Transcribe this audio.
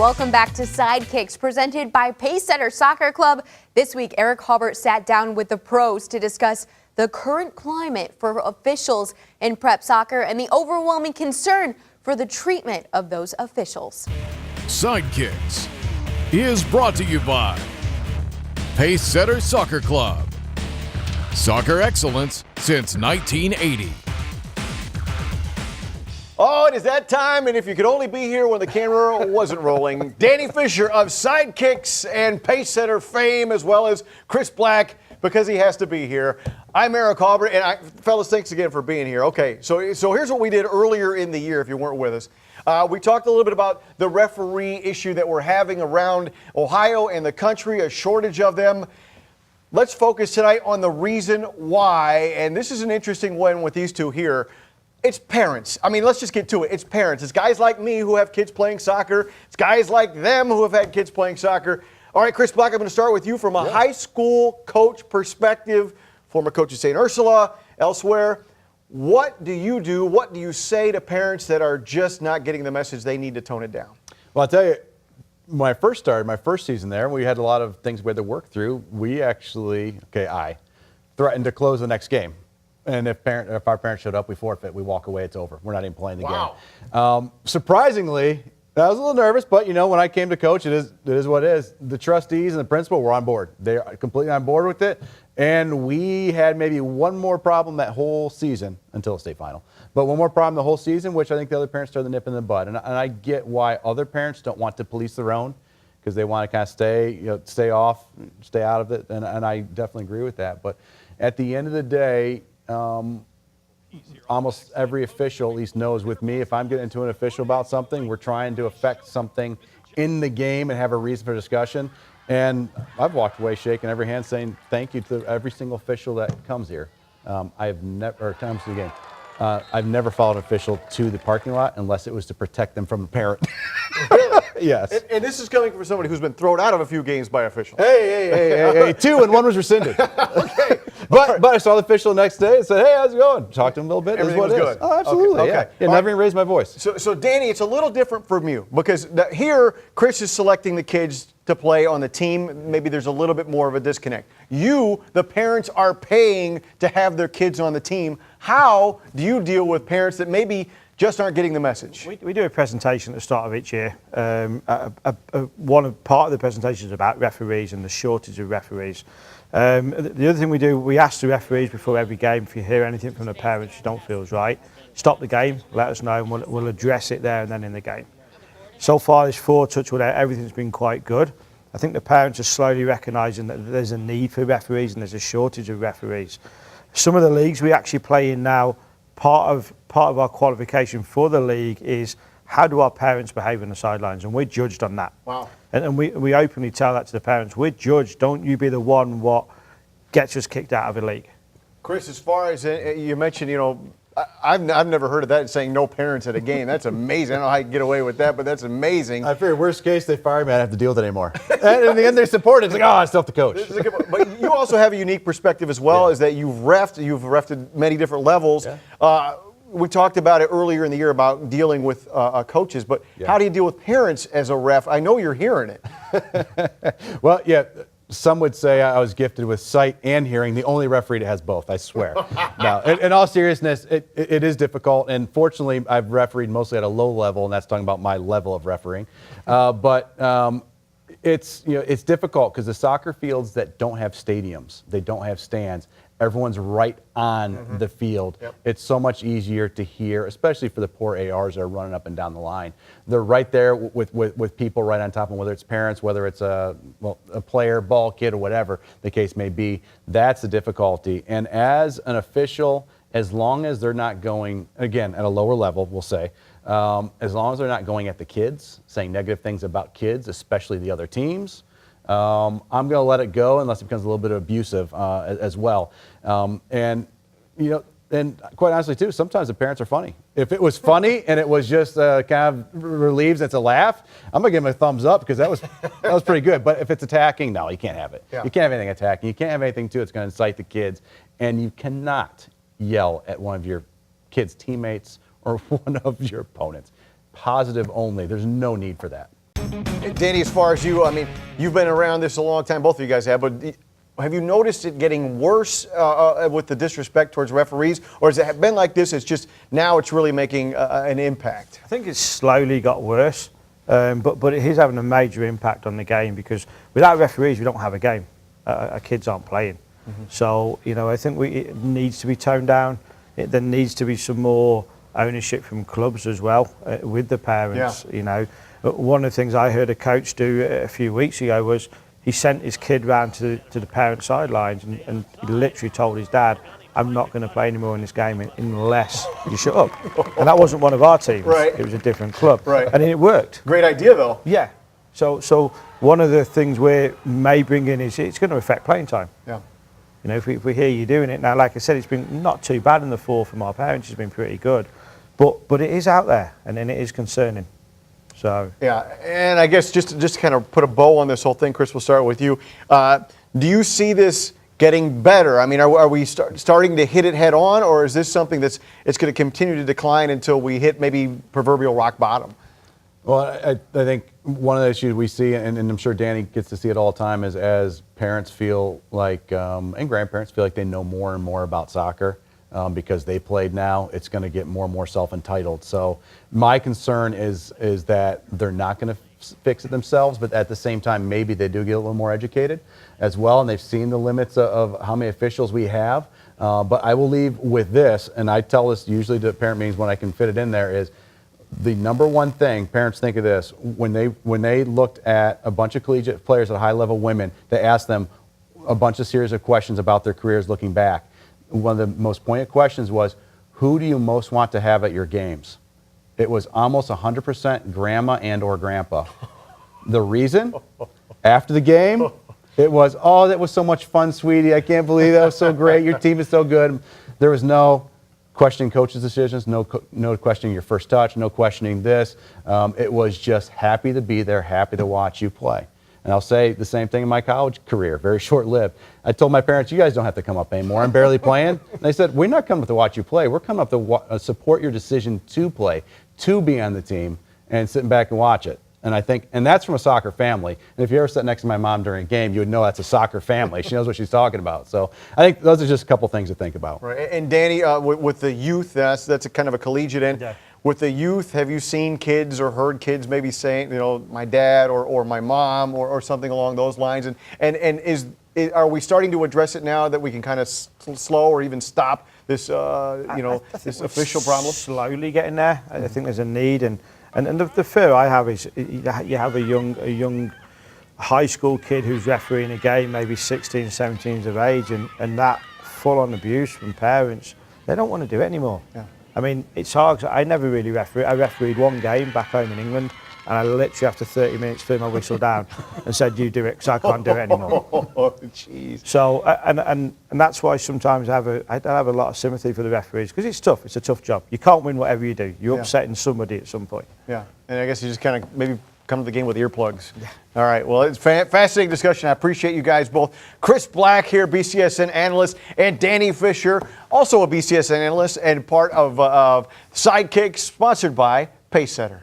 Welcome back to Sidekicks, presented by Pacesetter Soccer Club. This week, Eric Halbert sat down with the pros to discuss the current climate for officials in prep soccer and the overwhelming concern for the treatment of those officials. Sidekicks is brought to you by Pacesetter Soccer Club. Soccer excellence since 1980. Oh, it is that time, and if you could only be here when the camera wasn't rolling, Danny Fisher of Sidekicks and Pacesetter fame, as well as Chris Black, because he has to be here. I'm Eric Halbert, and fellas, thanks again for being here. Okay, so here's what we did earlier in the year, if you weren't with us. We talked a little bit about the referee issue that we're having around Ohio and the country, a shortage of them. Let's focus tonight on the reason why, and this is an interesting one with these two here. It's parents. I mean, let's just get to it. It's parents. It's guys like me who have kids playing soccer. It's guys like them who have had kids playing soccer. All right, Chris Black, I'm going to start with you from a high school coach perspective, former coach at St. Ursula, elsewhere. What do you do? What do you say to parents that are just not getting the message they need to tone it down? Well, I'll tell you, when I first started, my first season there, we had a lot of things we had to work through. I threatened to close the next game. And if our parents showed up, we forfeit, we walk away, it's over. We're not even playing the game. Surprisingly, I was a little nervous, but when I came to coach, it is what it is. The trustees and the principal were on board. They are completely on board with it. And we had maybe one more problem that whole season until the state final. But one more problem the whole season, which I think the other parents started to nip in the bud. And I get why other parents don't want to police their own, because they want to kind of stay off, stay out of it. And I definitely agree with that. But at the end of the day, almost every official at least knows with me, if I'm getting into an official about something, we're trying to affect something in the game and have a reason for discussion. And I've walked away shaking every hand saying thank you to every single official that comes here. I've never followed an official to the parking lot unless it was to protect them from a parent. Really? Yes. And this is coming from somebody who's been thrown out of a few games by officials. Hey, two, and one was rescinded. Okay. But I saw the official the next day and said, hey, how's it going? Talked to him a little bit. Everything was good. Oh, absolutely. Okay. Yeah, never even raised my voice. So Danny, it's a little different from you, because here Chris is selecting the kids to play on the team. Maybe there's a little bit more of a disconnect. You, the parents, are paying to have their kids on the team. How do you deal with parents that maybe just aren't getting the message? We do a presentation at the start of each year. Part of the presentation is about referees and the shortage of referees. The other thing we do, we ask the referees before every game, if you hear anything from the parents you don't feel is right, stop the game, let us know, and we'll address it there and then in the game. So far, this touch wood, everything's been quite good. I think the parents are slowly recognising that there's a need for referees and there's a shortage of referees. Some of the leagues we actually play in now, part of our qualification for the league is how do our parents behave on the sidelines, and we're judged on that. Wow. And we openly tell that to the parents. We're judged. Don't you be the one what gets us kicked out of a league. Chris, as far as you mentioned, I've never heard of that, saying no parents at a game. That's amazing. I don't know how you can get away with that, but that's amazing. I figure worst case, they fire me, I have to deal with it anymore. And in the end, they support it. It's like, I still have to coach. But you also have a unique perspective as well, is that you've refed at many different levels. Yeah. We talked about it earlier in the year about dealing with coaches, but how do you deal with parents as a ref? I know you're hearing it. Well, yeah. Some would say I was gifted with sight and hearing, the only referee that has both, I swear. Now, in all seriousness, it is difficult, and fortunately, I've refereed mostly at a low level, and that's talking about my level of refereeing. It's difficult because the soccer fields that don't have stadiums, they don't have stands, everyone's right on the field. Yep. It's so much easier to hear, especially for the poor ARs that are running up and down the line. They're right there with people right on top of them, whether it's parents, whether it's a player, ball kid, or whatever the case may be. That's the difficulty. And as an official, as long as they're not going, again, at a lower level, we'll say, as long as they're not going at the kids, saying negative things about kids, especially the other teams, I'm going to let it go unless it becomes a little bit abusive as well. And quite honestly, too, sometimes the parents are funny. If it was funny and it was just kind of relieves, it's a laugh, I'm going to give them a thumbs up because that was pretty good. But if it's attacking, no, you can't have it. Yeah. You can't have anything attacking. You can't have anything, too, that's going to incite the kids. And you cannot yell at one of your kids' teammates or one of your opponents. Positive only. There's no need for that. Danny, as far as you, I mean, you've been around this a long time, both of you guys have, but have you noticed it getting worse with the disrespect towards referees, or has it been like this? It's just now it's really making an impact. I think it's slowly got worse, but it is having a major impact on the game, because without referees, we don't have a game. Our kids aren't playing. So, you know, I think it needs to be toned down. There needs to be some more ownership from clubs as well with the parents. You know, one of the things I heard a coach do a few weeks ago was he sent his kid round to the parent sidelines and he literally told his dad, I'm not going to play anymore in this game unless you shut up. And that wasn't one of our teams. Right. It was a different club. Right. And it worked. Great idea, though. Yeah. So one of the things we may bring in is it's going to affect playing time. Yeah. You know, if we hear you doing it now, like I said, it's been not too bad in the fall from our parents. It's been pretty good, but it is out there, and then it is concerning. So yeah, and I guess just to kind of put a bow on this whole thing, Chris, we'll start with you. Do you see this getting better? I mean, are we starting to hit it head on, or is this something it's going to continue to decline until we hit maybe proverbial rock bottom? Well, I think one of the issues we see, and I'm sure Danny gets to see it all the time, is as parents feel like, and grandparents feel like they know more and more about soccer because they played now, it's going to get more and more self-entitled. So my concern is that they're not going to fix it themselves, but at the same time, maybe they do get a little more educated as well, and they've seen the limits of how many officials we have. But I will leave with this, and I tell this usually to parent meetings when I can fit it in there, is the number one thing parents think of this when they looked at a bunch of collegiate players at high level women, they asked them a bunch of series of questions about their careers looking back. One of the most poignant questions was, who do you most want to have at your games? It was almost 100% grandma and or grandpa. The reason? After the game, it was, oh, that was so much fun, sweetie. I can't believe that was so great. Your team is so good. There was no questioning coaches' decisions, no questioning your first touch, no questioning this. It was just happy to be there, happy to watch you play. And I'll say the same thing in my college career, very short-lived. I told my parents, you guys don't have to come up anymore. I'm barely playing. And they said, we're not coming up to watch you play. We're coming up to support your decision to play, to be on the team, and sitting back and watch it. And I think, and that's from a soccer family. And if you ever sat next to my mom during a game, you would know that's a soccer family. She knows what she's talking about. So I think those are just a couple things to think about. Right. And Danny, with the youth, that's a kind of a collegiate end. Yeah. With the youth, have you seen kids or heard kids maybe saying, you know, my dad or my mom or something along those lines? And are we starting to address it now that we can kind of slow or even stop this, this official problem? Slowly getting there. I think there's a need, and the fear I have is you have a young high school kid who's refereeing a game, maybe 16, 17 years of age, and that full-on abuse from parents, they don't want to do it anymore. Yeah. I mean, it's hard. I never really refereed. I refereed one game back home in England, and I literally after 30 minutes threw my whistle down and said, you do it, because I can't do it anymore. Oh, jeez. So, and that's why sometimes I have a lot of sympathy for the referees, because it's tough. It's a tough job. You can't win whatever you do. You're upsetting somebody at some point. Yeah, and I guess you just kind of maybe come to the game with earplugs. Yeah. All right, well, it's fascinating discussion. I appreciate you guys both. Chris Black here, BCSN analyst, and Danny Fisher, also a BCSN analyst and part of Sidekicks, sponsored by Pacesetter.